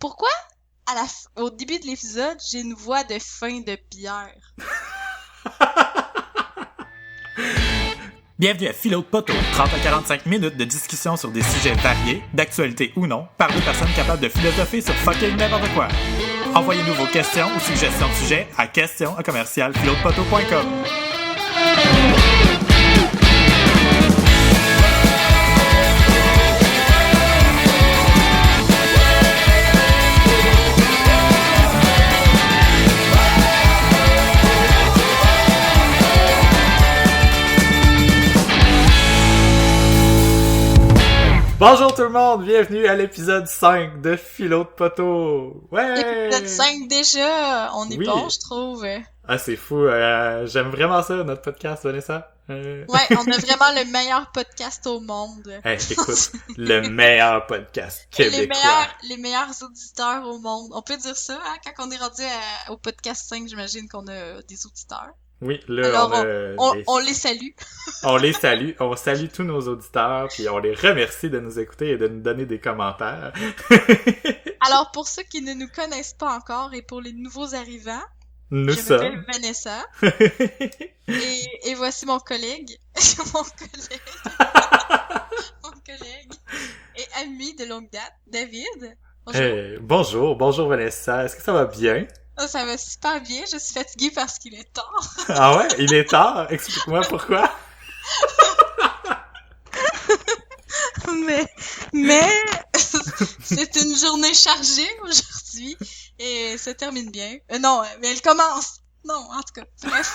Pourquoi au début de l'épisode, j'ai une voix de fin de bière? Bienvenue à Philo de Poteau, 30 à 45 minutes de discussion sur des sujets variés, d'actualité ou non, par deux personnes capables de philosopher sur fucking n'importe quoi. Envoyez-nous vos questions ou suggestions de sujets à questions@philodepoteau.com. Bonjour tout le monde, bienvenue à l'épisode 5 de Philo de Poteau. Ouais! L'épisode 5 déjà, on est bon, je trouve. Ah, c'est fou, j'aime vraiment ça, notre podcast, Vanessa. Ouais, on a vraiment le meilleur podcast au monde. Hey, écoute, le meilleur podcast québécois. Les meilleurs auditeurs au monde. On peut dire ça, hein? Quand on est rendu au podcast 5, j'imagine qu'on a des auditeurs. Oui, là, alors, on les salue. On les salue, on salue tous nos auditeurs, puis on les remercie de nous écouter et de nous donner des commentaires. Alors, pour ceux qui ne nous connaissent pas encore et pour les nouveaux arrivants, je m'appelle Vanessa. et voici mon collègue. mon collègue et ami de longue date, David. Bonjour. Bonjour Vanessa, est-ce que ça va bien? Oh, ça va super bien, je suis fatiguée parce qu'il est tard. Ah ouais? Il est tard? Explique-moi pourquoi. mais c'est une journée chargée aujourd'hui et ça termine bien. Non, mais elle commence. Non, en tout cas, bref.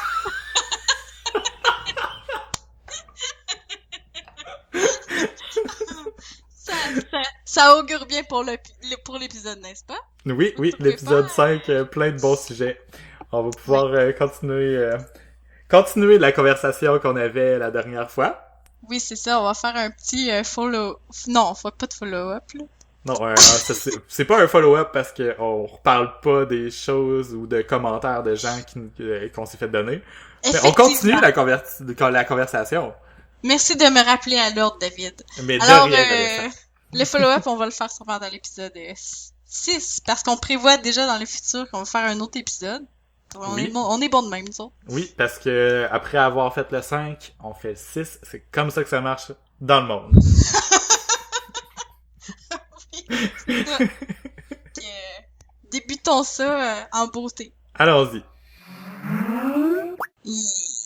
Ça augure bien pour l'épisode, n'est-ce pas? Oui, l'épisode 5, plein de bons sujets. On va pouvoir continuer la conversation qu'on avait la dernière fois. Oui, c'est ça, on va faire un petit follow... Non, pas de follow-up, là. Non, c'est pas un follow-up parce qu'on reparle pas des choses ou de commentaires de gens qu'on s'est fait donner. Mais on continue la conversation. Merci de me rappeler à l'ordre, David. Mais alors, de rien, le follow-up, on va le faire sûrement dans l'épisode 6, parce qu'on prévoit déjà dans le futur qu'on va faire un autre épisode. On est bon de même, nous autres. Oui, parce que après avoir fait le 5, on fait le 6. C'est comme ça que ça marche dans le monde. Oui, c'est ça. Débutons ça en beauté. Allons-y.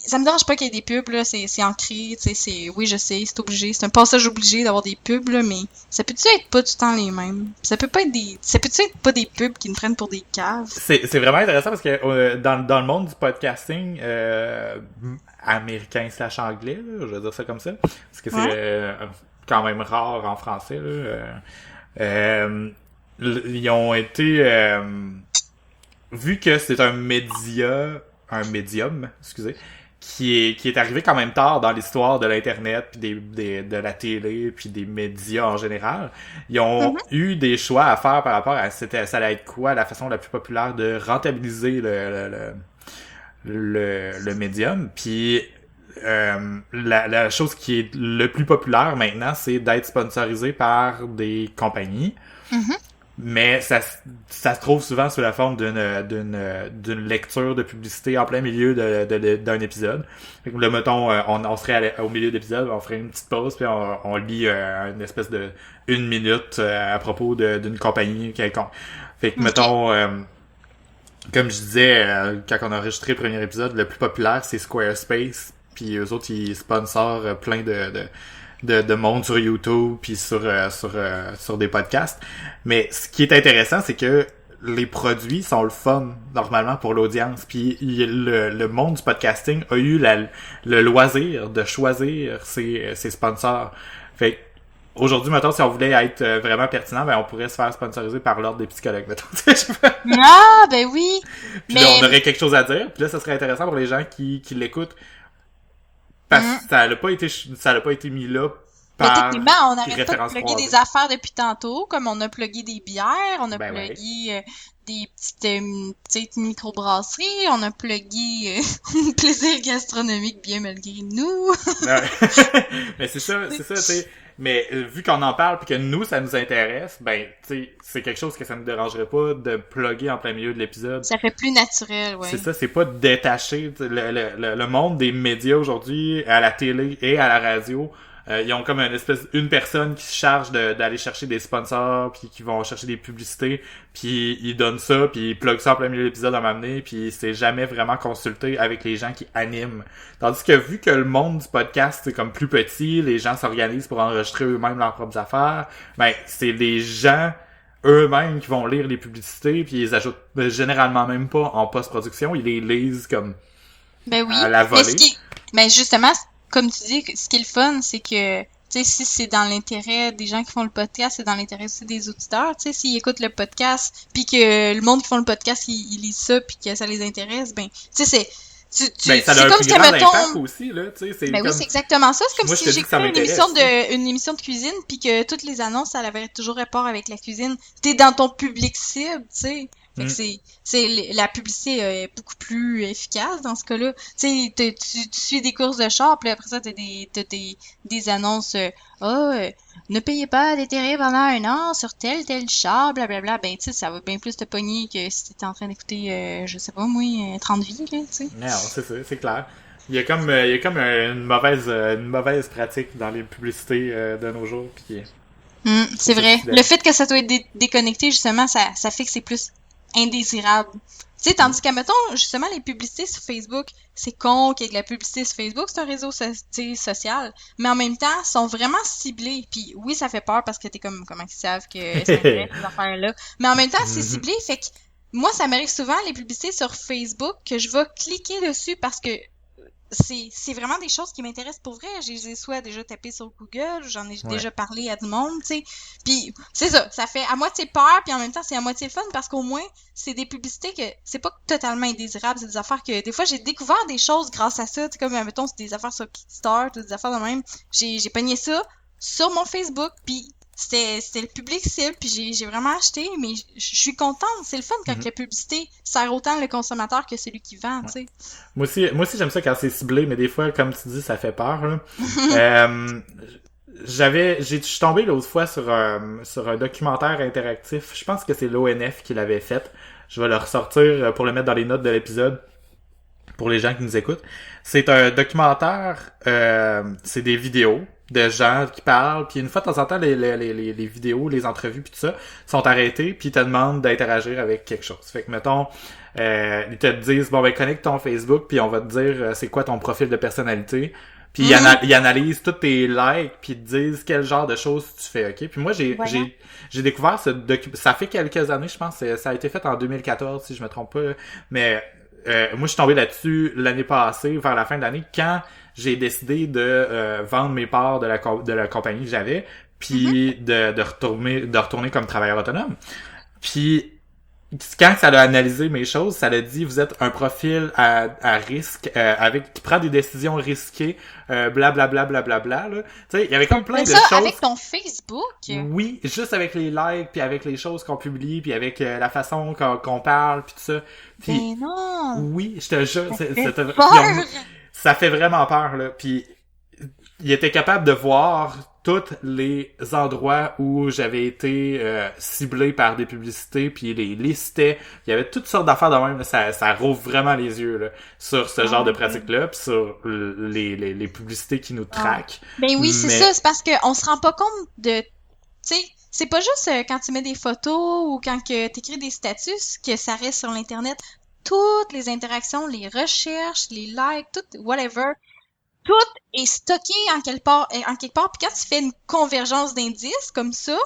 Ça me dérange pas qu'il y ait des pubs, là, c'est ancré, tu sais, oui, je sais, c'est obligé, c'est un passage obligé d'avoir des pubs, là, mais ça peut-tu être pas tout le temps les mêmes? Ça peut-tu être pas des pubs qui nous prennent pour des caves? C'est vraiment intéressant parce que dans le monde du podcasting américain / anglais, là, je vais dire ça comme ça, parce que c'est quand même rare en français, là, ils ont été vu que c'est un médium, excusez, qui est arrivé quand même tard dans l'histoire de l'internet puis de la télé puis des médias en général. Ils ont eu des choix à faire par rapport à ça allait être quoi la façon la plus populaire de rentabiliser le médium. Puis la chose qui est le plus populaire maintenant, c'est d'être sponsorisé par des compagnies. Mais ça se trouve souvent sous la forme d'une lecture de publicité en plein milieu d'un épisode. Fait que là, mettons, on serait au milieu de l'épisode, on ferait une petite pause, puis on lit une espèce de 1 minute à propos d'une compagnie quelconque. Fait que, mettons, comme je disais, quand on a enregistré le premier épisode, le plus populaire, c'est Squarespace, puis eux autres, ils sponsorent plein de monde sur YouTube puis sur des podcasts. Mais ce qui est intéressant, c'est que les produits sont le fun normalement pour l'audience. Puis le monde du podcasting a eu le loisir de choisir ses sponsors. Fait que aujourd'hui, mettons, si on voulait être vraiment pertinent, ben on pourrait se faire sponsoriser par l'ordre des psychologues, mettons. Ah, ben oui! Puis là, on aurait quelque chose à dire. Puis là, ça serait intéressant pour les gens qui l'écoutent. Parce que ça n'a pas été mis là par techniquement, on n'arrête pas de plugger des affaires depuis tantôt, comme on a plugué des bières, on a plugué des petites microbrasseries, on a plugué plaisir gastronomique bien malgré nous. Mais c'est ça, tu sais. Mais vu qu'on en parle puis que nous, ça nous intéresse, ben, tu sais, c'est quelque chose que ça nous dérangerait pas de plugger en plein milieu de l'épisode. Ça fait plus naturel, ouais. C'est ça, c'est pas détaché. Le monde des médias aujourd'hui, à la télé et à la radio, ils ont comme une personne qui se charge d'aller chercher des sponsors, puis qui vont chercher des publicités, puis ils donnent ça, puis ils pluguent ça en plein milieu de l'épisode à m'amener, puis c'est jamais vraiment consulté avec les gens qui animent. Tandis que vu que le monde du podcast c'est comme plus petit, les gens s'organisent pour enregistrer eux-mêmes leurs propres affaires, ben c'est les gens eux-mêmes qui vont lire les publicités, puis ils les ajoutent généralement même pas en post-production, ils les lisent comme à la volée. Mais justement, comme tu dis, ce qui est le fun, c'est que, tu sais, si c'est dans l'intérêt des gens qui font le podcast, c'est dans l'intérêt aussi des auditeurs, tu sais, s'ils écoutent le podcast, puis que le monde qui font le podcast, ils lisent ça, puis que ça les intéresse, ben, tu sais, ça a un plus grand impact aussi, là, tu sais, oui, c'est exactement ça. C'est comme moi, si j'écoutais une émission de cuisine, puis que toutes les annonces, ça avait toujours rapport avec la cuisine. T'es dans ton public cible, tu sais. Fait que la publicité est beaucoup plus efficace dans ce cas-là. Tu sais, tu suis des courses de char, puis après ça, t'as des annonces, ne payez pas d'intérêt pendant 1 an sur tel char, blablabla. Ben, tu sais, ça va bien plus te pogner que si t'étais en train d'écouter, je sais pas, moi, 30 vies, là, tu sais. Non, c'est ça, c'est clair. Il y a comme une mauvaise pratique dans les publicités de nos jours, puis c'est vrai. Le fait que ça doit être déconnecté, justement, ça fait que c'est plus indésirable. Tu sais, tandis qu'à, mettons, justement, les publicités sur Facebook, c'est con qu'il y ait de la publicité sur Facebook, c'est un réseau social, mais en même temps, sont vraiment ciblés. Puis oui, ça fait peur parce que t'es comme, comment ils savent que c'est vrai, ces affaires-là. Mais en même temps, c'est ciblé, fait que moi, ça m'arrive souvent, les publicités sur Facebook, que je vais cliquer dessus parce que c'est vraiment des choses qui m'intéressent pour vrai. Je les ai soit déjà tapées sur Google, ou j'en ai déjà parlé à du monde, tu sais. Puis c'est ça, ça fait à moitié peur, puis en même temps c'est à moitié fun parce qu'au moins c'est des publicités que c'est pas totalement indésirable, c'est des affaires que des fois j'ai découvert des choses grâce à ça, tu sais, comme mettons c'est des affaires sur Kickstarter, des affaires de même. J'ai pogné ça sur mon Facebook, puis c'était le public cible, puis j'ai vraiment acheté, mais je suis contente. C'est le fun quand la publicité sert autant le consommateur que celui qui vend, tu sais. Moi aussi j'aime ça quand c'est ciblé, mais des fois, comme tu dis, ça fait peur, là. Je suis tombé l'autre fois sur un documentaire interactif. Je pense que c'est l'ONF qui l'avait fait. Je vais le ressortir pour le mettre dans les notes de l'épisode pour les gens qui nous écoutent. C'est un documentaire, c'est des vidéos de gens qui parlent, puis une fois de temps en temps les vidéos, les entrevues puis tout ça sont arrêtées, puis ils te demandent d'interagir avec quelque chose. Fait que mettons ils te disent bon ben connecte ton Facebook, puis on va te dire c'est quoi ton profil de personnalité. Puis ils analysent tous tes likes, puis ils te disent quel genre de choses tu fais, OK? Puis moi, j'ai découvert ce documentaire. Ça fait quelques années, je pense. Ça a été fait en 2014, si je me trompe pas. Mais moi, je suis tombé là-dessus l'année passée, vers la fin de l'année, quand j'ai décidé de vendre mes parts de la compagnie que j'avais, puis de retourner comme travailleur autonome. Puis quand ça a analysé mes choses, ça a dit vous êtes un profil à risque qui prend des décisions risquées, blablabla blablabla là. Tu sais, il y avait comme plein de choses. Avec ton Facebook. Oui, juste avec les likes, puis avec les choses qu'on publie, puis avec la façon qu'on parle, puis tout ça. Puis, mais non. Oui, je te jure, ça fait vraiment peur là. Puis il était capable de voir tous les endroits où j'avais été ciblé par des publicités, puis il les listait. Il y avait toutes sortes d'affaires de même. Là. Ça rouvre vraiment les yeux là, sur ce genre de pratique-là, puis sur les publicités qui nous traquent. Ben oui, c'est ça. C'est parce qu'on se rend pas compte de... Tu sais, c'est pas juste quand tu mets des photos ou quand que t'écris des statuts que ça reste sur l'Internet. Toutes les interactions, les recherches, les likes, tout, whatever... Tout est stocké en quelque part. Puis quand tu fais une convergence d'indices comme ça,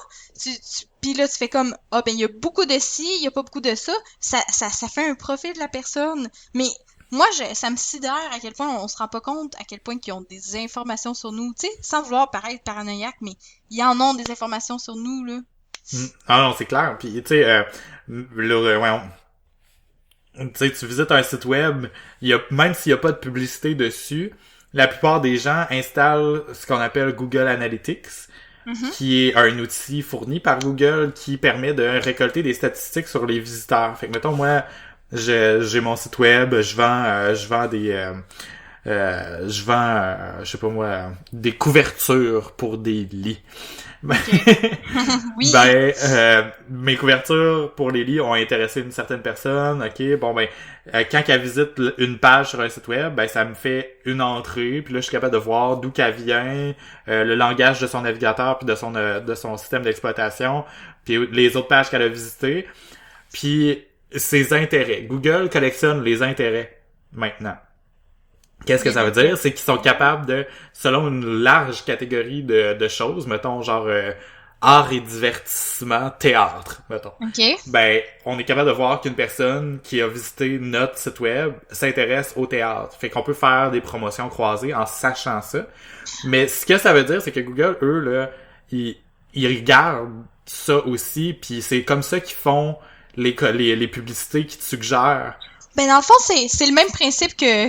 puis là tu fais comme ben il y a beaucoup de ci, il y a pas beaucoup de ça. Ça fait un profil de la personne. Mais moi ça me sidère à quel point on se rend pas compte à quel point qu'ils ont des informations sur nous. Tu sais, sans vouloir paraître paranoïaque, mais ils en ont des informations sur nous là. Ah non, c'est clair. Puis tu sais, tu sais, tu visites un site web, même s'il y a pas de publicité dessus. La plupart des gens installent ce qu'on appelle Google Analytics, qui est un outil fourni par Google qui permet de récolter des statistiques sur les visiteurs. Fait que mettons moi, j'ai mon site web, je vends je vends, je sais pas moi, des couvertures pour des lits. Okay. Oui. Mes couvertures pour les lits ont intéressé une certaine personne. Ok, bon quand elle visite une page sur un site web, ben ça me fait une entrée, puis là je suis capable de voir d'où qu'elle vient, le langage de son navigateur puis de son système d'exploitation, puis les autres pages qu'elle a visitées, puis ses intérêts. Google collectionne les intérêts maintenant. Qu'est-ce que ça veut dire? C'est qu'ils sont capables de, selon une large catégorie de choses, mettons genre art et divertissement, théâtre, mettons. Okay. Ben, on est capable de voir qu'une personne qui a visité notre site web s'intéresse au théâtre. Fait qu'on peut faire des promotions croisées en sachant ça. Mais ce que ça veut dire, c'est que Google, eux, là, ils regardent ça aussi, puis c'est comme ça qu'ils font les publicités qui te suggèrent. Ben dans le fond, c'est le même principe que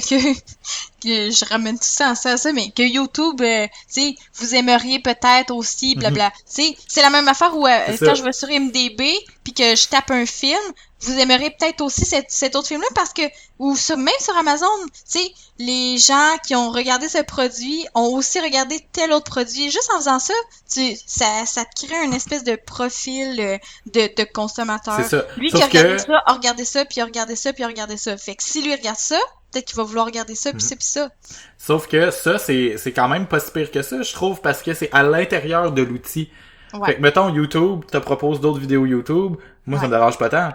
je ramène tout ça à ça, mais que YouTube, tu sais, vous aimeriez peut-être aussi, blabla. Tu sais, c'est la même affaire où quand je vais sur IMDb puis que je tape un film, vous aimeriez peut-être aussi cet autre film-là parce que même sur Amazon, tu sais, les gens qui ont regardé ce produit ont aussi regardé tel autre produit. Juste en faisant ça, ça te crée une espèce de profil de consommateur. C'est ça. Lui qui a regardé ça, a regardé ça, puis a regardé ça, puis a regardé ça. Fait que si lui regarde ça, peut-être qu'il va vouloir regarder ça, puis ça, puis ça. Sauf que ça, c'est quand même pas si pire que ça, je trouve, parce que c'est à l'intérieur de l'outil. Ouais. Fait que, mettons, YouTube te propose d'autres vidéos YouTube, moi, ça me dérange pas tant.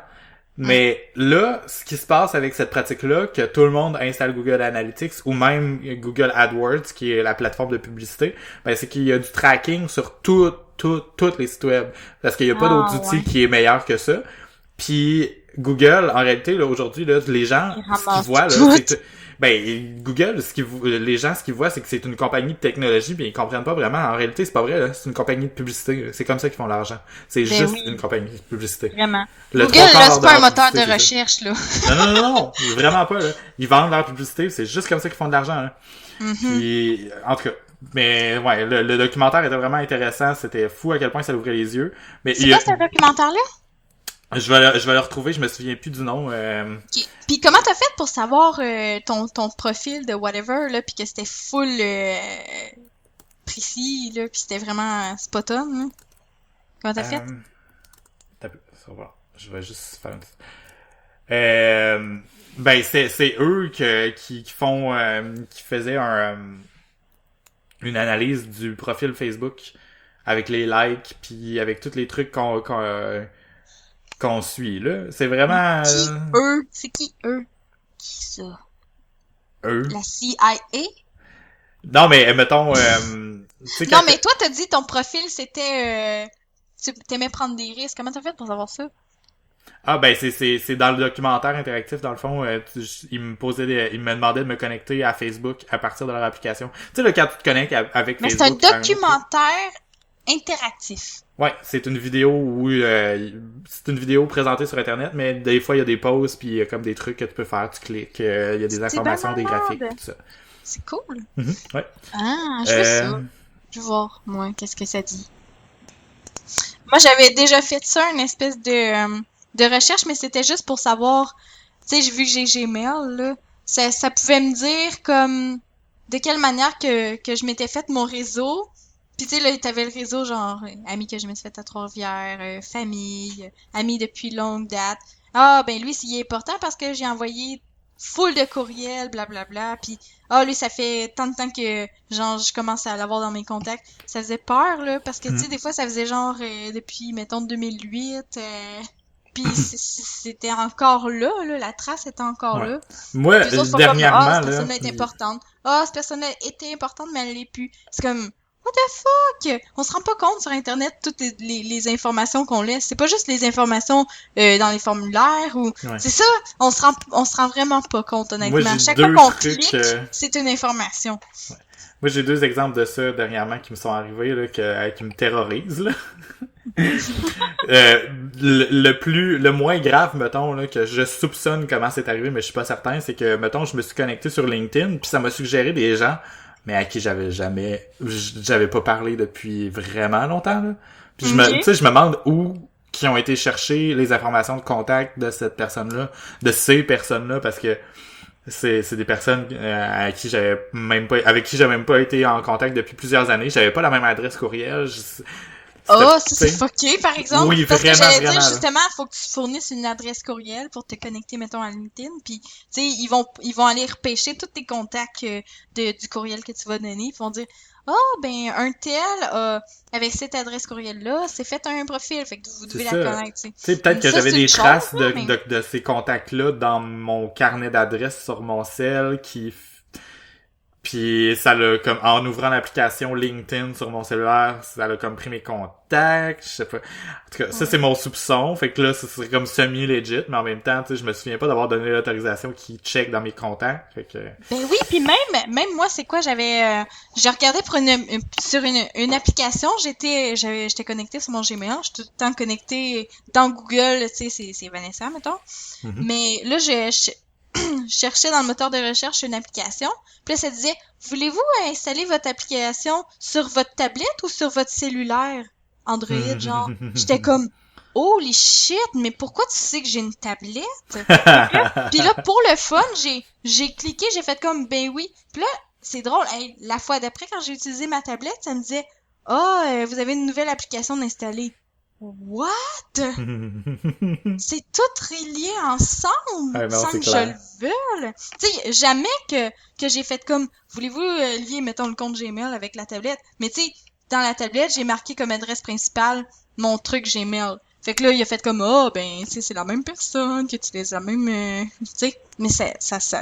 Mais là, ce qui se passe avec cette pratique-là, que tout le monde installe Google Analytics ou même Google AdWords, qui est la plateforme de publicité, ben c'est qu'il y a du tracking sur tous les sites web. Parce qu'il y a pas d'autre outil qui est meilleur que ça. Puis Google, en réalité, là, aujourd'hui, là, les gens, ce qu'ils voient, là, c'est... Google, les gens, ce qu'ils voient, c'est que c'est une compagnie de technologie, puis ils comprennent pas vraiment. En réalité, c'est pas vrai, là. C'est une compagnie de publicité. C'est comme ça qu'ils font l'argent. C'est juste une compagnie de publicité. Vraiment. Google, là, c'est pas un moteur de recherche, là. Non, vraiment pas, là. Ils vendent leur publicité, c'est juste comme ça qu'ils font de l'argent, là. Puis, en tout cas, mais ouais, le documentaire était vraiment intéressant. C'était fou à quel point ça ouvrait les yeux. Mais c'est quoi ce documentaire-là? Je vais le retrouver, je me souviens plus du nom. Okay. Puis comment t'as fait pour savoir ton profil de whatever, là, puis que c'était full précis, là, puis c'était vraiment spot on, là? Comment t'as fait? Je vais juste faire c'est eux qui faisaient une analyse du profil Facebook avec les likes, puis avec tous les trucs qu'on suit, là. C'est vraiment... eux? C'est qui, eux? Qui ça? Eux? La CIA? Non, mais mettons... non, mais toi, t'as dit ton profil, c'était... tu t'aimais prendre des risques. Comment t'as fait pour savoir ça? Ah, ben, c'est dans le documentaire interactif, dans le fond, il me demandait de me connecter à Facebook à partir de leur application. Tu sais, là, quand tu te connectes avec mais Facebook... c'est un documentaire interactif. Ouais, c'est une vidéo où c'est une vidéo présentée sur Internet, mais des fois il y a des pauses puis il y a comme des trucs que tu peux faire, tu cliques, il y a des informations, des graphiques, tout ça. C'est cool. Ouais. Ah, je veux ça. Je vais voir, moi, qu'est-ce que ça dit. Moi, j'avais déjà fait ça, une espèce de recherche, mais c'était juste pour savoir, tu sais, vu que j'ai Gmail, là, ça pouvait me dire comme de quelle manière que je m'étais fait mon réseau. Puis tu sais, là, t'avais le réseau genre amis que je me suis fait à Trois-Rivières, famille, amis depuis longue date. Ah, ben lui, il est important parce que j'ai envoyé full de courriels, blablabla. Puis lui, ça fait tant de temps que genre je commence à l'avoir dans mes contacts. Ça faisait peur, là, parce que tu sais, des fois, ça faisait genre depuis, mettons, 2008. Puis c'était encore là, la trace était encore là. Moi, dernièrement, comme, cette personne-là est importante. Cette personne-là était importante, mais elle l'est plus. C'est comme... What the fuck? On se rend pas compte sur Internet toutes les informations qu'on laisse. C'est pas juste les informations dans les formulaires ou... Ouais. C'est ça, on se rend vraiment pas compte, honnêtement. Moi, chaque fois qu'on clique, c'est une information. Ouais. Moi, j'ai 2 exemples de ça dernièrement qui me sont arrivés, là, qui me terrorisent, là. Le moins grave, mettons, là, que je soupçonne comment c'est arrivé, mais je suis pas certain, c'est que, mettons, je me suis connecté sur LinkedIn, puis ça m'a suggéré des gens mais à qui j'avais pas parlé depuis vraiment longtemps, là. Puis je me demande où qui ont été chercher les informations de contact de cette personne-là, de ces personnes-là, parce que C'est des personnes avec qui j'avais même pas été en contact depuis plusieurs années. J'avais pas la même adresse courriel. Ça c'est fucké, par exemple. Oui, parce vraiment, que j'allais vraiment. dire, justement, faut que tu fournisses une adresse courriel pour te connecter, mettons, à LinkedIn. Puis, tu sais, ils vont aller repêcher tous tes contacts du courriel que tu vas donner. Ils vont dire, ben, un tel, avec cette adresse courriel-là, c'est fait un profil. Fait que vous devez la connaître, tu sais. Peut-être que j'avais des traces mais... de ces contacts-là dans mon carnet d'adresses sur mon cell Puis ça l'a comme en ouvrant l'application LinkedIn sur mon cellulaire, ça l'a comme pris mes contacts, je sais pas. En tout cas, ça c'est mon soupçon, fait que là ça serait comme semi-legit, mais en même temps, tu sais, je me souviens pas d'avoir donné l'autorisation qui check dans mes contacts, fait que... Ben oui, puis même moi c'est quoi, j'ai regardé sur une application, j'étais connectée sur mon Gmail, je suis tout le temps connectée dans Google, tu sais, c'est Vanessa mettons. Mais là je cherchais dans le moteur de recherche une application. Puis là, ça disait, voulez-vous installer votre application sur votre tablette ou sur votre cellulaire Android, genre? J'étais comme, holy shit, mais pourquoi tu sais que j'ai une tablette? Puis là, pour le fun, j'ai cliqué, j'ai fait comme, ben oui. Puis là, c'est drôle, la fois d'après, quand j'ai utilisé ma tablette, ça me disait, vous avez une nouvelle application d'installer. What? C'est tout relié ensemble sans que je le veuille. Tu sais, jamais que j'ai fait comme, voulez-vous lier, mettons, le compte Gmail avec la tablette? Mais tu sais, dans la tablette, j'ai marqué comme adresse principale mon truc Gmail. Fait que là, il a fait comme, ben, tu sais, c'est la même personne, que tu les as même, tu sais. Mais ça,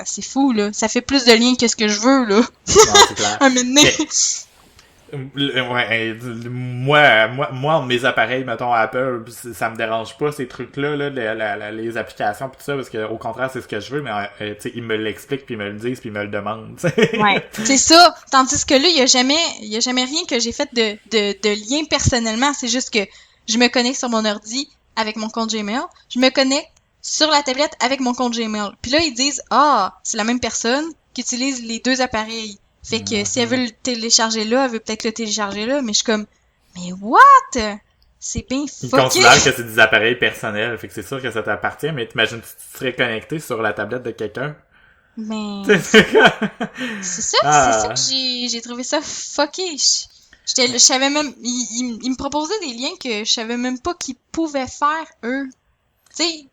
c'est fou, là. Ça fait plus de liens que ce que je veux, là. Non, c'est clair. Un moment donné. Ouais, moi, mes appareils, mettons Apple, ça me dérange pas ces trucs-là, là, les applications pis tout ça, parce que au contraire c'est ce que je veux, mais tu sais ils me l'expliquent puis ils me le disent puis ils me le demandent. T'sais. Ouais, c'est ça. Tandis que là, il y a jamais rien que j'ai fait de lien personnellement. C'est juste que je me connecte sur mon ordi avec mon compte Gmail, je me connecte sur la tablette avec mon compte Gmail. Puis là ils disent c'est la même personne qui utilise les deux appareils. Fait que si elle veut le télécharger là, elle veut peut-être le télécharger là, mais je suis comme, mais what? C'est bien fucké! Ils considèrent que c'est des appareils personnels, fait que c'est sûr que ça t'appartient, mais t'imagines tu serais connecté sur la tablette de quelqu'un? Mais... c'est ça que j'ai trouvé ça fucké. Je savais même, ils me proposaient des liens que je savais même pas qu'ils pouvaient faire, eux. Tu sais,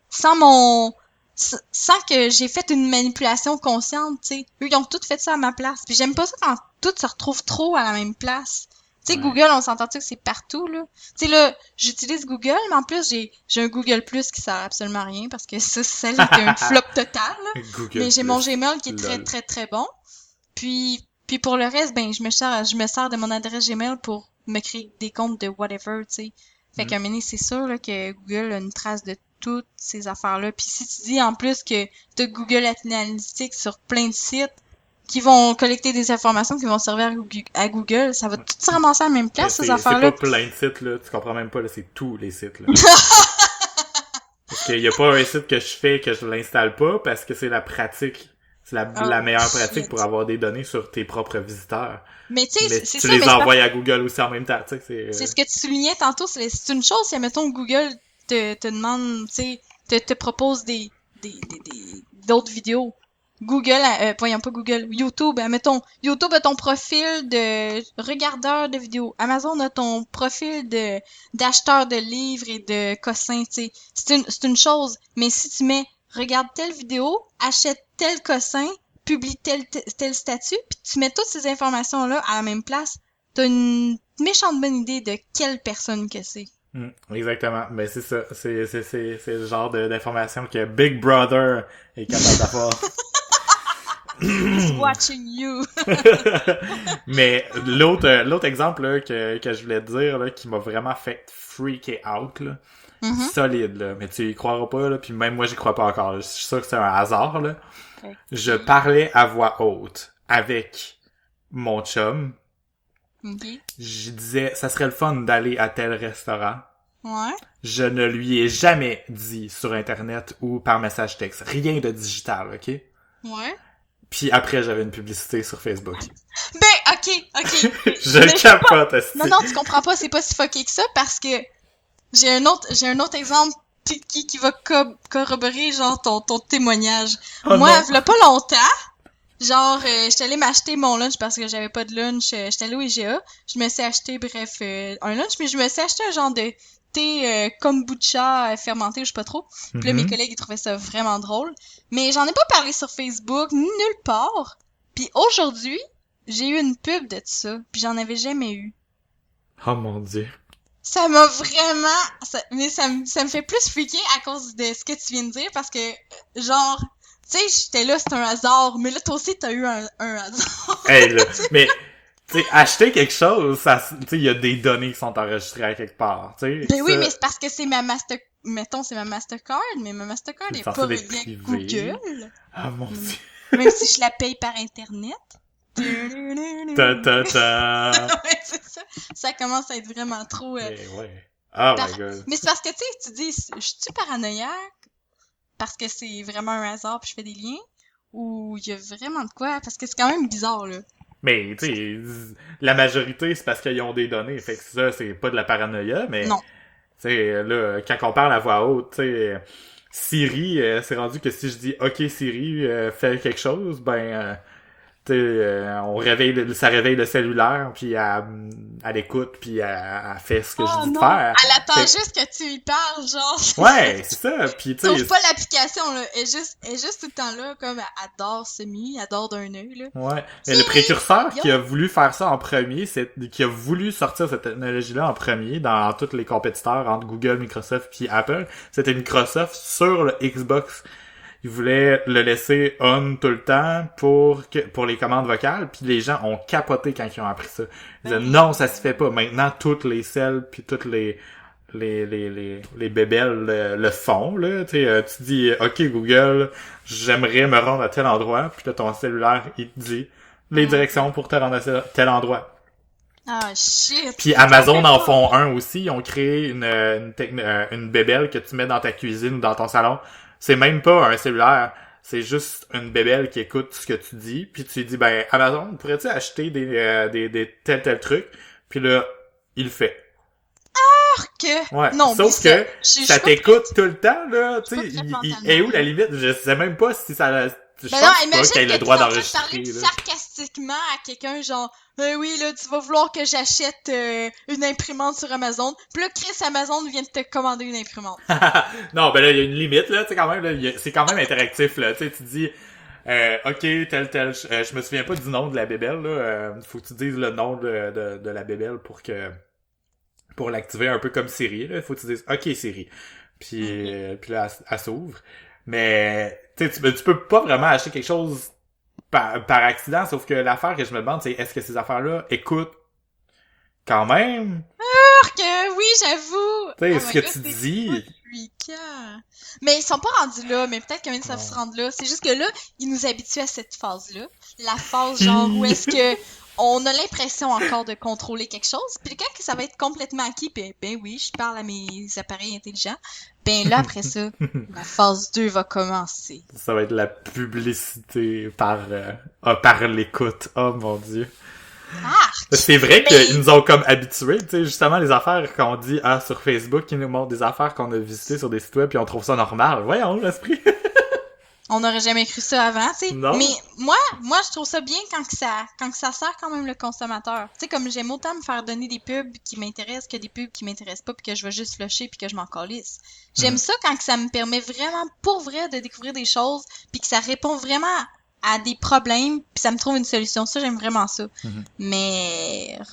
sans que j'ai fait une manipulation consciente, tu sais. Eux, ils ont tout fait ça à ma place. Puis j'aime pas ça quand tout se retrouve trop à la même place. Tu sais, Google, on s'entend-tu que c'est partout, là? Tu sais, là, j'utilise Google, mais en plus, j'ai un Google Plus qui sert absolument à rien parce que ça, c'est un flop total, là. Mais j'ai mon Gmail qui est très, très, très bon. Puis pour le reste, ben, je me sers de mon adresse Gmail pour me créer des comptes de whatever, tu sais. Fait qu'à un moment donné, c'est sûr, là, que Google a une trace de toutes ces affaires-là. Puis si tu dis en plus que t'as Google Analytics sur plein de sites qui vont collecter des informations qui vont servir à Google, ça va tout se ramasser à la même place, ces affaires-là. C'est pas plein de sites, là. Tu comprends même pas, là. C'est tous les sites, là. Parce qu'il y a pas un site que je fais que je l'installe pas parce que c'est la pratique. C'est la meilleure pratique pour avoir des données sur tes propres visiteurs. Mais tu sais, tu les envoies à Google aussi en même temps, tu sais. C'est ce que tu soulignais tantôt, c'est une chose si, mettons, Google te demande, tu sais, te propose d'autres vidéos. Google, voyons pas Google, YouTube, mettons, YouTube a ton profil de regardeur de vidéos. Amazon a ton profil d'acheteur de livres et de cossins, tu sais. C'est une chose, mais si tu mets regarde telle vidéo, achète tel cossin, publie tel statut, puis tu mets toutes ces informations-là à la même place, t'as une méchante bonne idée de quelle personne que c'est. Exactement. Ben, c'est ça. C'est le genre d'information que Big Brother est capable d'avoir. He's watching you. Mais l'autre exemple là, que je voulais te dire là, qui m'a vraiment fait freaker out là, solide là, mais tu y croiras pas là, puis même moi j'y crois pas encore. Je suis sûr que c'est un hasard là. Okay. Je parlais à voix haute avec mon chum. Okay. Je disais ça serait le fun d'aller à tel restaurant. Ouais. Je ne lui ai jamais dit sur internet ou par message texte, rien de digital, OK? Ouais. Puis après, j'avais une publicité sur Facebook. Ben, ok. Je capote, Non, tu comprends pas, c'est pas si fucké que ça, parce que j'ai un autre exemple qui va corroborer, genre, ton témoignage. Oh Moi, non. v'là pas longtemps, genre, j'étais allée m'acheter mon lunch parce que j'avais pas de lunch. J'étais allée au IGA. Je me suis acheté, bref, un lunch, mais je me suis acheté un genre de thé kombucha fermenté, je sais pas trop. Puis là, mes collègues, ils trouvaient ça vraiment drôle. Mais j'en ai pas parlé sur Facebook, ni nulle part. Puis aujourd'hui, j'ai eu une pub de ça, puis j'en avais jamais eu. Oh mon Dieu. Ça m'a vraiment... mais ça me fait plus freaker à cause de ce que tu viens de dire, parce que, genre, tu sais, j'étais là, c'est un hasard, mais là, toi aussi, t'as eu un hasard. Hey, là, mais, tu sais, acheter quelque chose, ça, tu sais, il y a des données qui sont enregistrées à quelque part, tu sais. Ben oui, mais c'est parce que c'est ma Mettons, c'est ma Mastercard, mais ma Mastercard est pas reliée à Google. Ah mon Dieu. Même si je la paye par Internet. Ta. Ouais, c'est ça. Ça commence à être vraiment trop... Ouais. Oh my god. Mais c'est parce que, tu sais, tu dis, je suis paranoïaque parce que c'est vraiment un hasard puis je fais des liens, ou il y a vraiment de quoi? Parce que c'est quand même bizarre, là. Mais, tu sais, la majorité, c'est parce qu'ils ont des données. Fait que ça, c'est pas de la paranoïa, mais... Non. Tu sais, là, quand on parle à voix haute, tu sais, Siri, c'est rendu que si je dis « Ok, Siri, fais quelque chose », ben... tu sais, ça réveille le cellulaire, puis elle écoute, puis elle fait ce que je dis de faire. Elle attend juste que tu lui parles, genre. Ouais, c'est ça. Puis tu sais, sauf pas l'application, là. Elle est juste tout le temps là, comme elle dort elle dort d'un œil, là. Ouais. Mais le précurseur qui a voulu faire ça en premier, qui a voulu sortir cette technologie-là en premier dans tous les compétiteurs entre Google, Microsoft puis Apple, c'était Microsoft sur le Xbox. Ils voulaient le laisser on tout le temps pour les commandes vocales, puis les gens ont capoté quand ils ont appris ça. Ils disaient non, ça se fait pas. Maintenant, toutes les celles puis toutes les bébelles le font, là. Tu dis OK Google, j'aimerais me rendre à tel endroit, puis là ton cellulaire il te dit les directions pour te rendre à tel endroit. Ah shit. Puis Amazon en font un aussi, ils ont créé une bébelle que tu mets dans ta cuisine ou dans ton salon. C'est même pas un cellulaire, c'est juste une bébelle qui écoute ce que tu dis, puis tu lui dis ben Amazon, pourrais-tu acheter des tel truc, puis là il le fait. Que ouais. non, sauf que ça t'écoute tout le temps là, tu sais, il est où la limite? Je sais même pas si ça je pense pas qu'il ait le droit d'enregistrer. Parler sarcastiquement à quelqu'un genre oui là tu vas vouloir que j'achète une imprimante sur Amazon. Puis là Chris Amazon vient de te commander une imprimante. Non, ben là il y a une limite là, tu sais quand même là, c'est quand même interactif là, tu sais tu dis OK, tel je me souviens pas du nom de la bébelle là, faut que tu dises le nom de la bébelle pour l'activer un peu comme Siri là, faut que tu dises OK Siri. Puis là elle s'ouvre. Mais tu peux pas vraiment acheter quelque chose par accident, sauf que l'affaire que je me demande, c'est est-ce que ces affaires-là écoutent quand même? Que oui, j'avoue! Tu sais, ce que tu dis... Mais ils sont pas rendus là, mais peut-être quand même ça se rendre là. C'est juste que là, ils nous habituent à cette phase-là. La phase genre où est-ce que on a l'impression encore de contrôler quelque chose, puis quand ça va être complètement acquis, ben oui, je parle à mes appareils intelligents, ben là, après ça, la phase 2 va commencer. Ça va être la publicité par l'écoute. Oh mon Dieu. C'est vrai qu'ils nous ont comme habitués, tu sais, justement, les affaires qu'on dit sur Facebook, qui nous montrent des affaires qu'on a visitées sur des sites web, puis on trouve ça normal. Voyons, l'esprit. On n'aurait jamais cru ça avant, tu sais. Non. Mais moi, je trouve ça bien quand que ça sert quand même le consommateur. Tu sais, comme j'aime autant me faire donner des pubs qui m'intéressent que des pubs qui m'intéressent pas, puis que je vais juste flusher, puis que je m'en calisse. J'aime ça quand que ça me permet vraiment, pour vrai, de découvrir des choses, puis que ça répond vraiment à des problèmes, puis ça me trouve une solution. Ça, j'aime vraiment ça. Mais, tu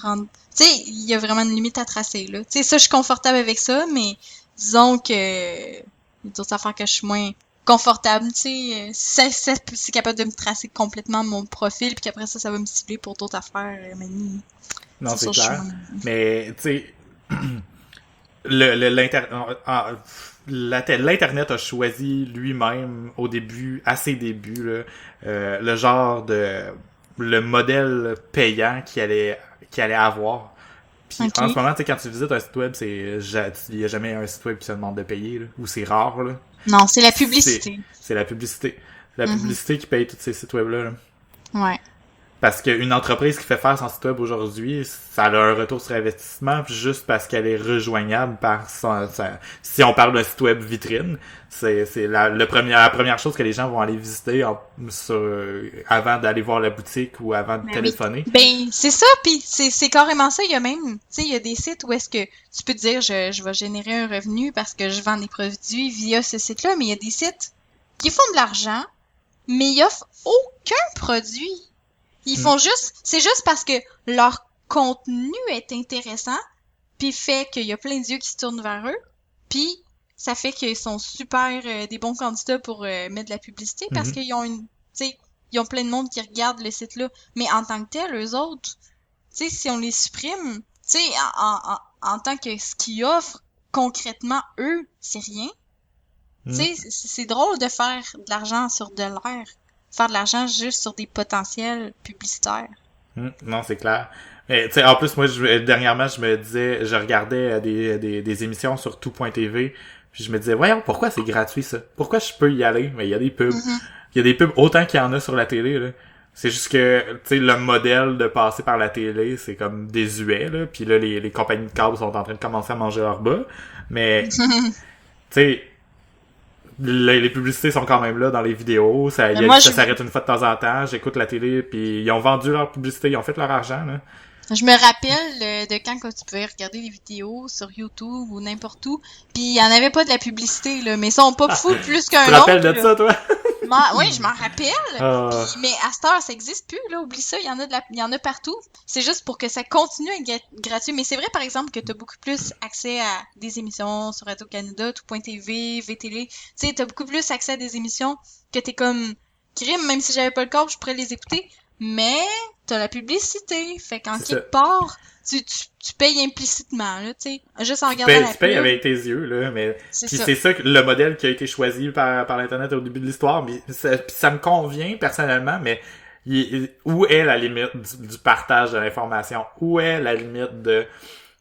sais, il y a vraiment une limite à tracer, là. Tu sais, ça, je suis confortable avec ça, mais disons que il y a d'autres affaires que je suis moins confortable, tu sais, c'est capable de me tracer complètement mon profil, puis qu'après ça va me cibler pour d'autres affaires. Non, c'est clair. Mais, tu sais, l'Internet a choisi lui-même à ses débuts, là, le genre le modèle payant qu'il allait avoir. Puis en ce moment, tu sais, quand tu visites un site web, il y a jamais un site web qui te demande de payer, là, ou c'est rare, là. Non, c'est la publicité. C'est la publicité. La publicité qui paye tous ces sites web-là. Là. Ouais. Parce qu'une entreprise qui fait faire son site web aujourd'hui, ça a un retour sur investissement juste parce qu'elle est rejoignable par si on parle d'un site web vitrine, c'est la première chose que les gens vont aller visiter avant d'aller voir la boutique ou avant de téléphoner. Oui. Ben, c'est ça, puis c'est carrément ça. Il y a même, tu sais, il y a des sites où est-ce que tu peux te dire, je vais générer un revenu parce que je vends des produits via ce site-là, mais il y a des sites qui font de l'argent, mais ils offrent aucun produit. Ils font c'est juste parce que leur contenu est intéressant, puis fait qu'il y a plein d'yeux qui se tournent vers eux, puis ça fait qu'ils sont super des bons candidats pour mettre de la publicité parce qu'ils ont tu sais, ils ont plein de monde qui regarde le site-là. Mais en tant que tel, eux autres, tu sais, si on les supprime, tu sais, en tant que ce qu'ils offrent concrètement, eux, c'est rien. Tu sais, c'est drôle de faire de l'argent sur de l'air. Faire de l'argent juste sur des potentiels publicitaires. Non, c'est clair. Mais tu sais, en plus, moi, dernièrement, je me disais, je regardais des émissions sur tout.tv, puis je me disais, voyons, pourquoi c'est gratuit, ça? Pourquoi je peux y aller? Mais il y a des pubs. Il y a des pubs autant qu'il y en a sur la télé, là. C'est juste que, tu sais, le modèle de passer par la télé, c'est comme désuet, là. Puis là, les compagnies de câble sont en train de commencer à manger leur bas. Mais, tu sais, les publicités sont quand même là dans les vidéos, ça s'arrête une fois de temps en temps, j'écoute la télé, puis ils ont vendu leur publicité, ils ont fait leur argent, là. Je me rappelle de quand tu pouvais regarder des vidéos sur YouTube ou n'importe où, puis il y en avait pas de la publicité, là, mais ils sont pas fous plus qu'un autre. Tu te rappelles de ça, toi? Oui, je m'en rappelle. Mais à cette heure, ça existe plus, là, oublie ça, il y en a partout. C'est juste pour que ça continue à être gratuit. Mais c'est vrai, par exemple, que t'as beaucoup plus accès à des émissions sur Radio-Canada, tout.tv, VTL. Tu sais, t'as beaucoup plus accès à des émissions que t'es comme crime, même si j'avais pas le câble, je pourrais les écouter. Mais t'as la publicité. Fait qu'en quelque part, tu payes implicitement, là, tu sais. Juste en regardant la pub. Tu payes avec tes yeux, là, mais c'est ça le modèle qui a été choisi par l'Internet au début de l'histoire, mais ça me convient personnellement, mais où est la limite du partage de l'information? Où est la limite de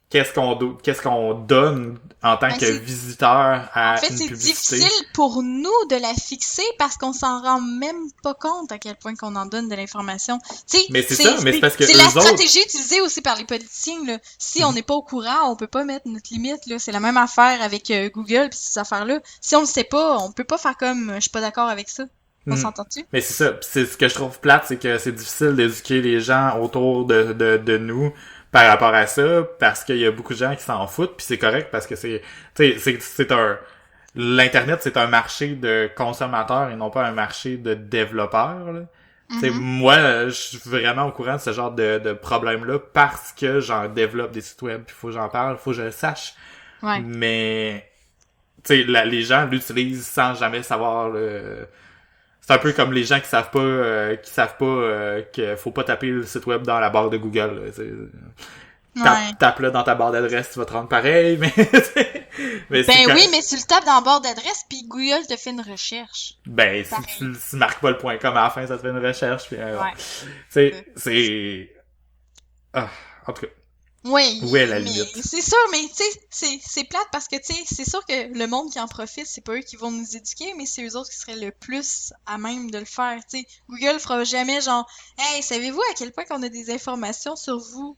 qu'est-ce qu'on donne en tant que visiteur à une publicité? En fait, c'est difficile pour nous de la fixer parce qu'on s'en rend même pas compte à quel point qu'on en donne de l'information. Tu sais, mais c'est parce que c'est la stratégie utilisée aussi par les politiciens, là. Si on n'est pas au courant, on peut pas mettre notre limite, là. C'est la même affaire avec Google pis ces affaires-là. Si on le sait pas, on peut pas faire comme je suis pas d'accord avec ça. On s'entend-tu? Mais c'est ça. C'est ce que je trouve plate, c'est que c'est difficile d'éduquer les gens autour de nous par rapport à ça, parce qu'il y a beaucoup de gens qui s'en foutent, puis c'est correct parce que l'internet, c'est un marché de consommateurs et non pas un marché de développeurs, là. T'sais, moi, je suis vraiment au courant de ce genre de problème-là parce que j'en développe des sites web, puis faut que j'en parle, faut que je le sache. Ouais. Mais les gens l'utilisent sans jamais savoir le... C'est un peu comme les gens qui savent pas qu'il faut pas taper le site web dans la barre de Google. Tape-le dans ta barre d'adresse, tu vas te rendre pareil, mais... mais tu le tapes dans la barre d'adresse, puis Google te fait une recherche. Ben, si tu marques pas le .com à la fin, ça te fait une recherche, puis... c'est... Ah, en tout cas... Oui, où est la limite? C'est sûr, mais tu sais, c'est plate parce que tu sais, c'est sûr que le monde qui en profite, c'est pas eux qui vont nous éduquer, mais c'est eux autres qui seraient le plus à même de le faire. Tu sais, Google fera jamais genre, hey, savez-vous à quel point qu'on a des informations sur vous?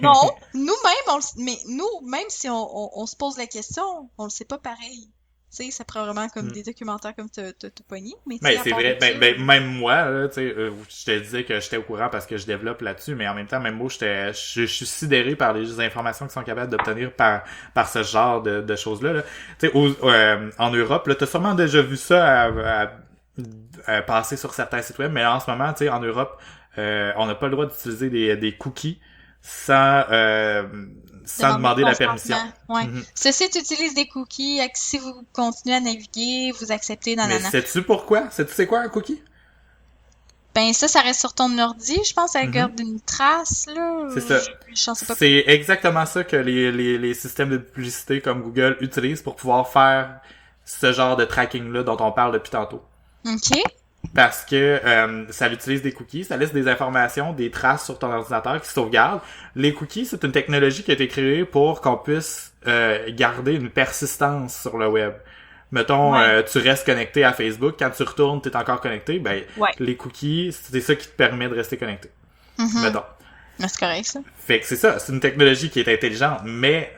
Non, même si on se pose la question, on le sait pas pareil. Tu sais, ça prend vraiment comme des documentaires comme t'as pogné. Mais c'est vrai. Même moi, là, tu sais, je te disais que j'étais au courant parce que je développe là-dessus, mais en même temps, même moi, je suis sidéré par les informations qu'ils sont capables d'obtenir par ce genre de choses-là. Là. Tu sais, en Europe, là, t'as sûrement déjà vu ça à passer sur certains sites web, mais en ce moment, tu sais, en Europe, on n'a pas le droit d'utiliser des cookies sans demander la permission. Ouais. Ce site utilise des cookies. Si vous continuez à naviguer, vous acceptez Mais sais-tu pourquoi? Sais-tu c'est quoi un cookie? Ben ça reste sur ton ordi, je pense, ça garde une trace, là. C'est ça. C'est exactement ça que les systèmes de publicité comme Google utilisent pour pouvoir faire ce genre de tracking-là dont on parle depuis tantôt. OK. Parce que ça utilise des cookies, ça laisse des informations, des traces sur ton ordinateur qui sauvegardent. Les cookies, c'est une technologie qui a été créée pour qu'on puisse garder une persistance sur le web. Mettons, tu restes connecté à Facebook, quand tu retournes, t'es encore connecté, les cookies, c'est ça qui te permet de rester connecté. mettons. Mais c'est correct, ça. Fait que c'est ça, c'est une technologie qui est intelligente, mais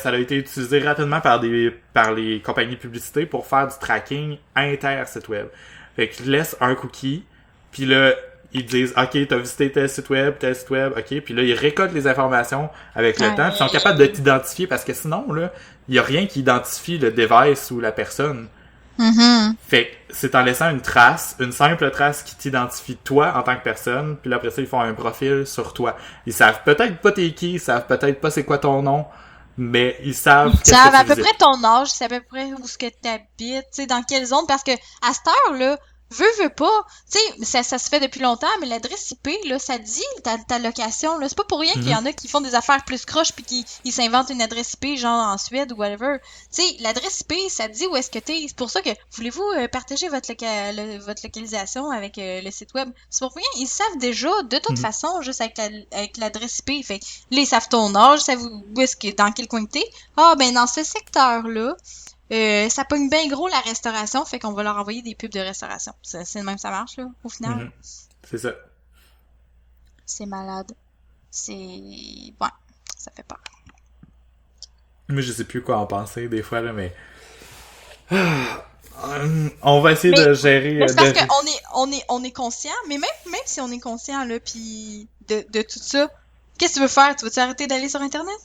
ça a été utilisé rapidement par les compagnies de publicité pour faire du tracking inter-site web. Fait qu'ils laissent un cookie, puis là, ils disent, OK, t'as visité tel site web, OK, puis là, ils récoltent les informations avec le temps, puis ils sont capables de t'identifier, parce que sinon, là, il y a rien qui identifie le device ou la personne. Fait que c'est en laissant une simple trace qui t'identifie toi en tant que personne, puis là, après ça, ils font un profil sur toi. Ils savent peut-être pas t'es qui, ils savent peut-être pas c'est quoi ton nom, mais ils savent Ils savent à peu près ton âge, ils savent à peu près où ce que t'habites, tu sais, dans quelle zone, parce que à cette heure-là, veux pas, tu sais, ça se fait depuis longtemps, mais l'adresse IP, là, ça dit ta location, là. C'est pas pour rien qu'il y en a qui font des affaires plus croches puis qui s'inventent une adresse IP, genre en Suède ou whatever. Tu sais, l'adresse IP, ça dit où est-ce que t'es. C'est pour ça que, voulez-vous partager votre localisation avec le site web? C'est pour rien, ils savent déjà, de toute façon, juste avec l'adresse IP. Fait que, là, ils savent ton âge, ils savent où est-ce que, dans quel coin que t'es. Ah, ben, dans ce secteur-là, ça pogne bien gros la restauration, fait qu'on va leur envoyer des pubs de restauration. C'est le même, ça marche, là, au final. C'est ça. C'est malade. Ouais, ça fait peur. Moi, je sais plus quoi en penser des fois, là, mais... on va essayer de gérer... Mais c'est parce qu'on est conscient, mais même si on est conscient, là, pis de tout ça, qu'est-ce que tu veux faire? Tu veux-tu arrêter d'aller sur Internet?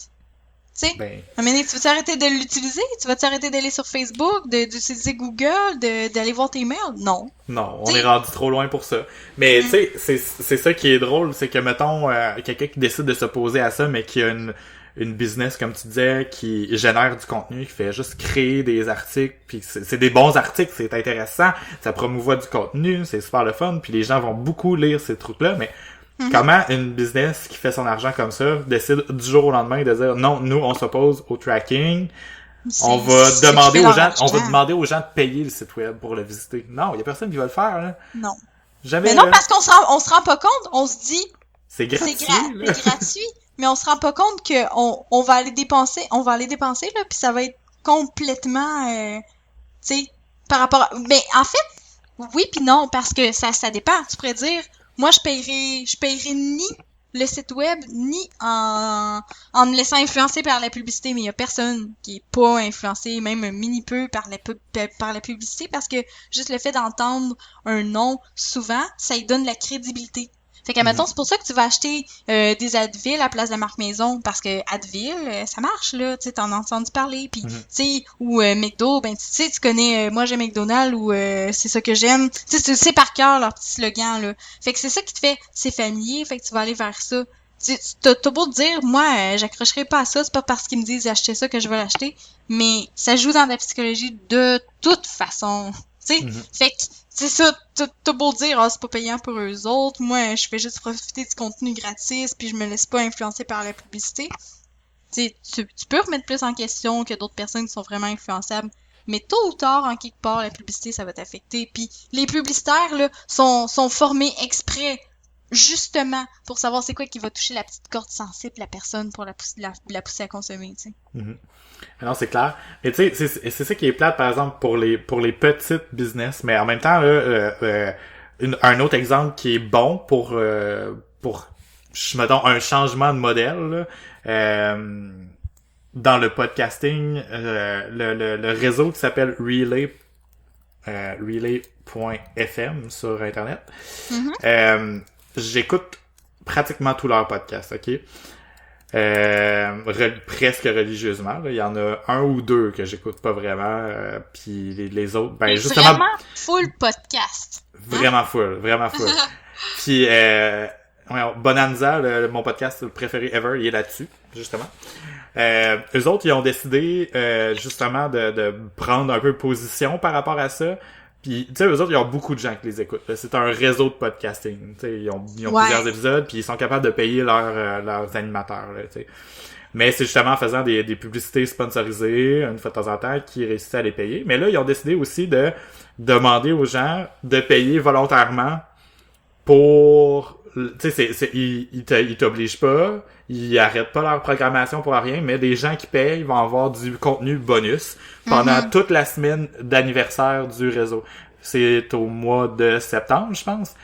Tu sais, tu vas-tu arrêter de l'utiliser? Tu vas-tu arrêter d'aller sur Facebook, d'utiliser Google, d'aller voir tes mails? Non. Non, on est rendu trop loin pour ça. Mais tu sais, c'est ça qui est drôle, c'est que, mettons, quelqu'un qui décide de s'opposer à ça, mais qui a une business, comme tu disais, qui génère du contenu, qui fait juste créer des articles, puis c'est des bons articles, c'est intéressant, ça promouvoit du contenu, c'est super le fun, puis les gens vont beaucoup lire ces trucs-là, mais comment une business qui fait son argent comme ça décide du jour au lendemain de dire non, nous on s'oppose au tracking, on va demander aux gens de payer le site web pour le visiter. Non, il y a personne qui va le faire là. Non. Jamais. Mais non, parce qu'on se rend pas compte, on se dit c'est gratuit. C'est gratuit, mais on se rend pas compte que on va aller dépenser là, puis ça va être complètement tu sais par rapport à... Mais en fait, oui puis non, parce que ça dépend. Tu pourrais dire moi, je paierai ni le site web, ni en me laissant influencer par la publicité, mais il y a personne qui est pas influencé, même un mini peu par la publicité, parce que juste le fait d'entendre un nom, souvent, ça lui donne de la crédibilité. Fait qu'à mettons, c'est pour ça que tu vas acheter des Advil à la place de marque maison, parce que Advil, ça marche, là, tu sais, t'en as entendu parler, puis tu sais, ou McDo, ben tu sais, tu connais, moi j'aime McDonald's, ou c'est ça que j'aime, tu sais, tu sais par cœur leur petit slogan, là. Fait que c'est ça qui te fait, c'est familier, fait que tu vas aller vers ça. T'as beau te dire, moi, j'accrocherai pas à ça, c'est pas parce qu'ils me disent acheter ça que je vais l'acheter, mais ça joue dans la psychologie de toute façon, tu sais. Fait que c'est ça, t'as beau dire, c'est pas payant pour eux autres, moi, je fais juste profiter du contenu gratis, puis je me laisse pas influencer par la publicité. Tu peux remettre plus en question que d'autres personnes qui sont vraiment influençables, mais tôt ou tard, en quelque part, la publicité, ça va t'affecter. Puis les publicitaires, là, sont formés exprès, justement, pour savoir c'est quoi qui va toucher la petite corde sensible de la personne pour la pousser à consommer, tu sais. Non, c'est clair. Mais tu sais, c'est ça qui est plate, par exemple, pour les petites business. Mais en même temps, là, un autre exemple qui est bon pour mettons, un changement de modèle, là, dans le podcasting, le réseau qui s'appelle Relay.fm sur Internet. J'écoute pratiquement tous leurs podcasts, ok? Presque religieusement, là. Il y en a un ou deux que j'écoute pas vraiment, puis les autres, ben justement... Vraiment full podcast. Vraiment full. Puis, Bonanza, mon podcast préféré ever, il est là-dessus, justement. Eux autres, ils ont décidé, justement, de prendre un peu position par rapport à ça. Puis, tu sais, eux autres, ils ont beaucoup de gens qui les écoutent. C'est un réseau de podcasting. Tu sais, ils ont plusieurs épisodes, puis ils sont capables de payer leurs animateurs, là, tu sais. Mais c'est justement en faisant des publicités sponsorisées, une fois de temps en temps, qu'ils réussissent à les payer. Mais là, ils ont décidé aussi de demander aux gens de payer volontairement pour... Tu sais, ils t'obligent pas, ils arrêtent pas leur programmation pour rien, mais des gens qui payent vont avoir du contenu bonus pendant toute la semaine d'anniversaire du réseau. C'est au mois de septembre, je pense.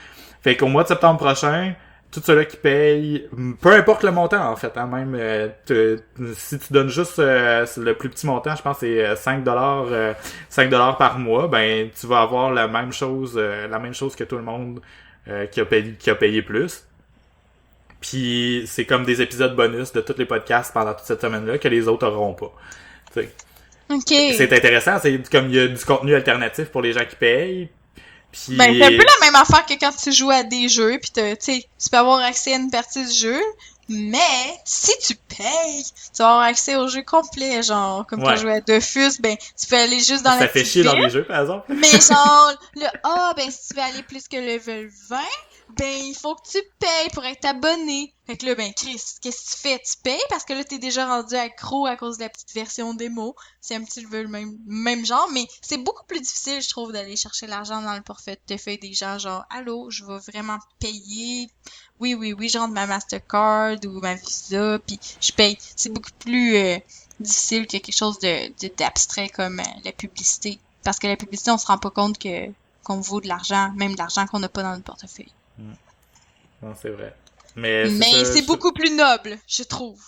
Fait qu'au mois de septembre prochain, tous ceux-là qui payent, peu importe le montant en fait, hein, même si tu donnes juste le plus petit montant, je pense que c'est 5$ par mois, ben tu vas avoir la même chose que tout le monde qui a payé plus. Puis c'est comme des épisodes bonus de tous les podcasts pendant toute cette semaine-là que les autres auront pas. T'sais. OK. C'est intéressant, c'est comme il y a du contenu alternatif pour les gens qui payent. Puis... Ben, c'est un peu la même affaire que quand tu joues à des jeux, pis tu peux avoir accès à une partie du jeu, mais si tu payes, tu vas avoir accès au jeu complet, genre, comme quand tu jouais à Dofus, ben, tu peux aller juste dans la Ça fait chier dans les jeux, par exemple. Mais genre, ben, si tu veux aller plus que level 20, ben, il faut que tu payes pour être abonné. Fait que là, ben, Chris, qu'est-ce que tu fais? Tu payes parce que là, t'es déjà rendu accro à cause de la petite version démo. C'est un petit peu le même genre, mais c'est beaucoup plus difficile, je trouve, d'aller chercher l'argent dans le portefeuille des gens, genre, allô, je vais vraiment payer. Oui, je rentre ma Mastercard ou ma Visa, puis je paye. C'est beaucoup plus difficile que quelque chose d'abstrait comme la publicité. Parce que la publicité, on se rend pas compte qu'on vaut de l'argent, même de l'argent qu'on n'a pas dans le portefeuille. Non, c'est vrai. Mais c'est beaucoup plus noble, je trouve.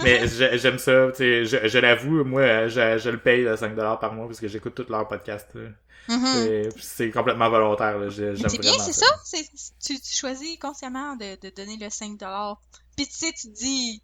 Mais j'aime ça, tu sais, je l'avoue, moi, je le paye 5$ par mois parce que j'écoute tous leurs podcasts. C'est complètement volontaire, là. J'aime c'est bien, vraiment c'est ça. Tu choisis consciemment de donner le 5$. Puis tu sais, tu dis...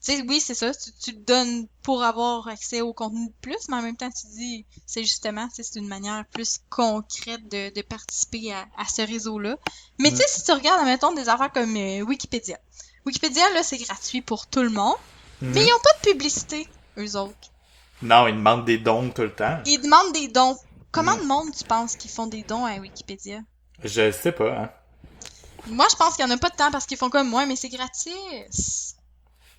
Tu sais, oui, c'est ça, tu le donnes pour avoir accès au contenu de plus, mais en même temps, tu dis, c'est justement, c'est une manière plus concrète de participer à ce réseau-là. Mais tu sais, si tu regardes, mettons, des affaires comme Wikipédia. Wikipédia, là, c'est gratuit pour tout le monde, mais ils ont pas de publicité, eux autres. Non, ils demandent des dons tout le temps. Ils demandent des dons. Comment de monde, tu penses, qu'ils font des dons à Wikipédia? Je sais pas, hein. Moi, je pense qu'il y en a pas de temps parce qu'ils font comme moi, mais c'est gratis.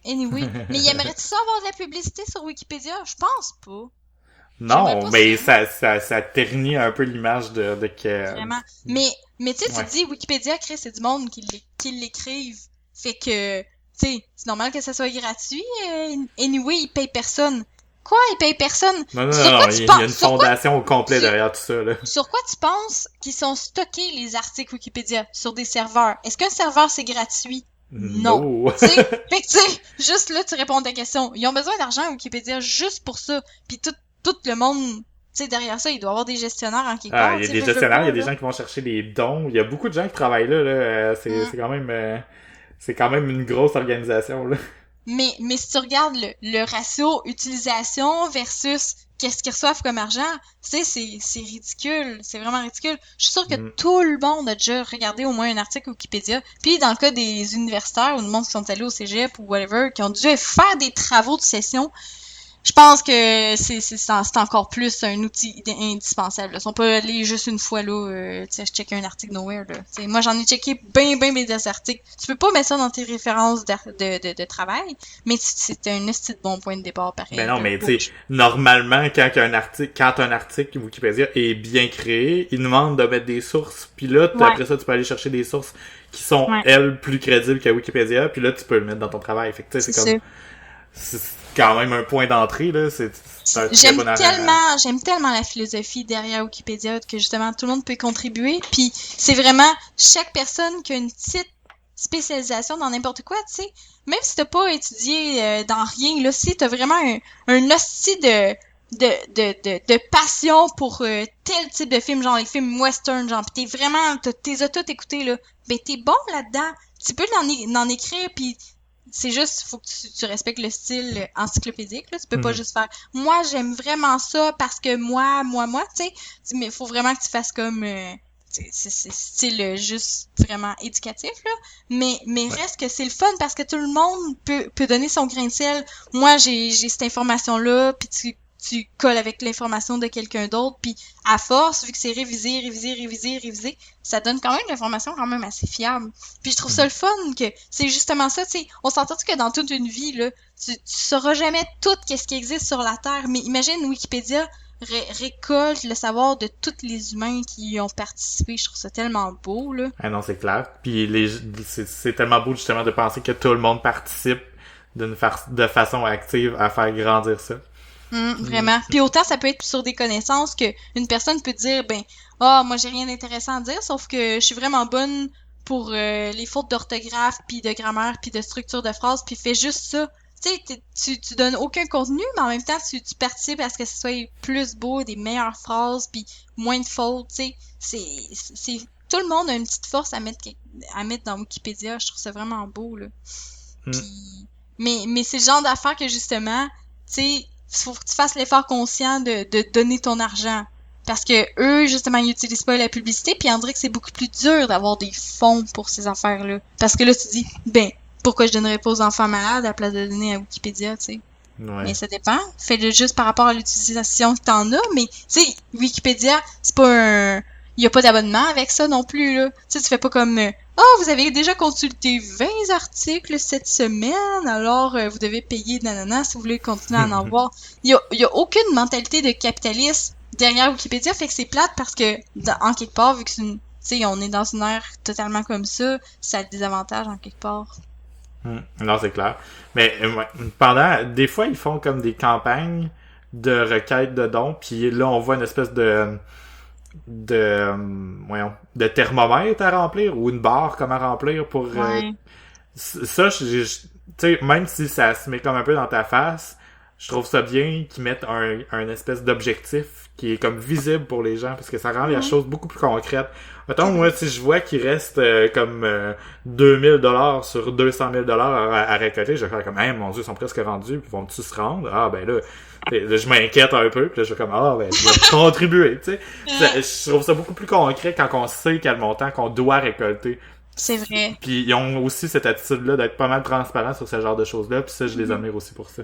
Anyway. Mais aimerais-tu ça avoir de la publicité sur Wikipédia? Je pense pas. Non, mais ça ternit un peu l'image de que... Vraiment. Mais tu sais, tu dis Wikipédia, c'est du monde qui l'écrivent. Fait que, tu sais, c'est normal que ça soit gratuit. Anyway, ils payent personne. Quoi? Ils payent personne? Non, il y a une fondation au complet derrière tout ça, là. Sur quoi tu penses qu'ils sont stockés, les articles Wikipédia? Sur des serveurs. Est-ce qu'un serveur, c'est gratuit? Non. Fait que tu sais, juste là, tu réponds à ta question. Ils ont besoin d'argent à Wikipédia juste pour ça. Puis tout le monde, tu sais, derrière ça, il doit y avoir des gestionnaires en quelque part. Il y a des gestionnaires, il y a des gens qui vont chercher des dons. Il y a beaucoup de gens qui travaillent là. C'est quand même une grosse organisation, là. Mais si tu regardes le ratio utilisation versus qu'est-ce qu'ils reçoivent comme argent, tu sais, c'est ridicule. C'est vraiment ridicule. Je suis sûre que tout le monde a déjà regardé au moins un article Wikipédia. Puis dans le cas des universitaires ou du monde qui sont allés au cégep ou whatever, qui ont dû faire des travaux de session, je pense que c'est encore plus un outil indispensable. Ils sont pas allés juste une fois là, tu sais, je checkais un article nowhere là. T'sais, moi j'en ai checké bien des articles. Tu peux pas mettre ça dans tes références de travail, mais c'est un esti de bon point de départ pareil. Ben non, mais tu sais, normalement quand un article Wikipédia est bien créé, il demande de mettre des sources. Puis là, après ça, tu peux aller chercher des sources qui sont elles plus crédibles que Wikipédia. Puis là, tu peux le mettre dans ton travail. Fait que tu sais, c'est comme c'est quand même un point d'entrée, là. C'est un très bon argument. J'aime tellement la philosophie derrière Wikipédia que justement tout le monde peut contribuer. Puis c'est vraiment chaque personne qui a une petite spécialisation dans n'importe quoi, tu sais. Même si t'as pas étudié dans rien, là, si t'as vraiment un hostie de passion pour tel type de film, genre les films western, genre, pis t'es as tout écouté, là. Ben t'es bon là-dedans. Tu peux en écrire, puis c'est juste, faut que tu respectes le style encyclopédique, là. Tu peux pas juste faire, moi, j'aime vraiment ça parce que moi, tu sais. Mais il faut vraiment que tu fasses comme, c'est style juste vraiment éducatif, là. Mais reste que c'est le fun parce que tout le monde peut donner son grain de sel. Moi, j'ai cette information-là, puis tu colles avec l'information de quelqu'un d'autre, puis à force, vu que c'est révisé, ça donne quand même de l'information quand même assez fiable. Puis je trouve ça le fun que c'est justement ça, tu sais, on s'entend que dans toute une vie, là, tu sauras jamais tout qu'est-ce qui existe sur la Terre, mais imagine Wikipédia récolte le savoir de tous les humains qui y ont participé. Je trouve ça tellement beau, là. Ah non, c'est clair. Puis c'est tellement beau justement de penser que tout le monde participe de façon active à faire grandir ça. Vraiment. Puis autant ça peut être sur des connaissances que une personne peut dire moi j'ai rien d'intéressant à dire, sauf que je suis vraiment bonne pour les fautes d'orthographe, puis de grammaire, puis de structure de phrase, puis fais juste ça. Tu sais, tu donnes aucun contenu, mais en même temps, tu participes à ce que ce soit plus beau, des meilleures phrases, puis moins de fautes, tu sais. C'est tout le monde a une petite force à mettre dans Wikipédia. Je trouve ça vraiment beau, là. Puis, mais c'est le genre d'affaire que, justement, tu sais, faut que tu fasses l'effort conscient de donner ton argent. Parce que eux, justement, ils utilisent pas la publicité, puis on dirait que c'est beaucoup plus dur d'avoir des fonds pour ces affaires-là. Parce que là, tu dis, ben, pourquoi je donnerais pas aux enfants malades à la place de donner à Wikipédia, tu sais. Ouais. Mais ça dépend. Fais-le juste par rapport à l'utilisation que t'en as, mais, tu sais, Wikipédia, c'est pas un... Il y a pas d'abonnement avec ça non plus, là. Tu sais, tu fais pas comme... vous avez déjà consulté 20 articles cette semaine, alors vous devez payer nanana si vous voulez continuer à en voir. Il y a aucune mentalité de capitaliste derrière Wikipédia, fait que c'est plate parce que, en quelque part, vu que c'est une... Tu sais, on est dans une ère totalement comme ça a des avantages en quelque part. Non, c'est clair. Mais des fois, ils font comme des campagnes de requête de dons, puis là, on voit une espèce de thermomètre à remplir ou une barre comme à remplir pour... ça, tu sais, même si ça se met comme un peu dans ta face, je trouve ça bien qu'ils mettent un espèce d'objectif qui est comme visible pour les gens, parce que ça rend la chose beaucoup plus concrète. Mettons, moi, si je vois qu'il reste comme 2000$ sur 200 000$ à récolter, je vais faire comme, mon Dieu, ils sont presque rendus, puis vont-tu se rendre? Ah, ben là, je m'inquiète un peu, puis là, je vais comme, je vais contribuer, tu sais. Je trouve ça beaucoup plus concret quand on sait quel montant qu'on doit récolter. C'est vrai. Puis ils ont aussi cette attitude-là d'être pas mal transparent sur ce genre de choses-là, puis ça, je les admire aussi pour ça.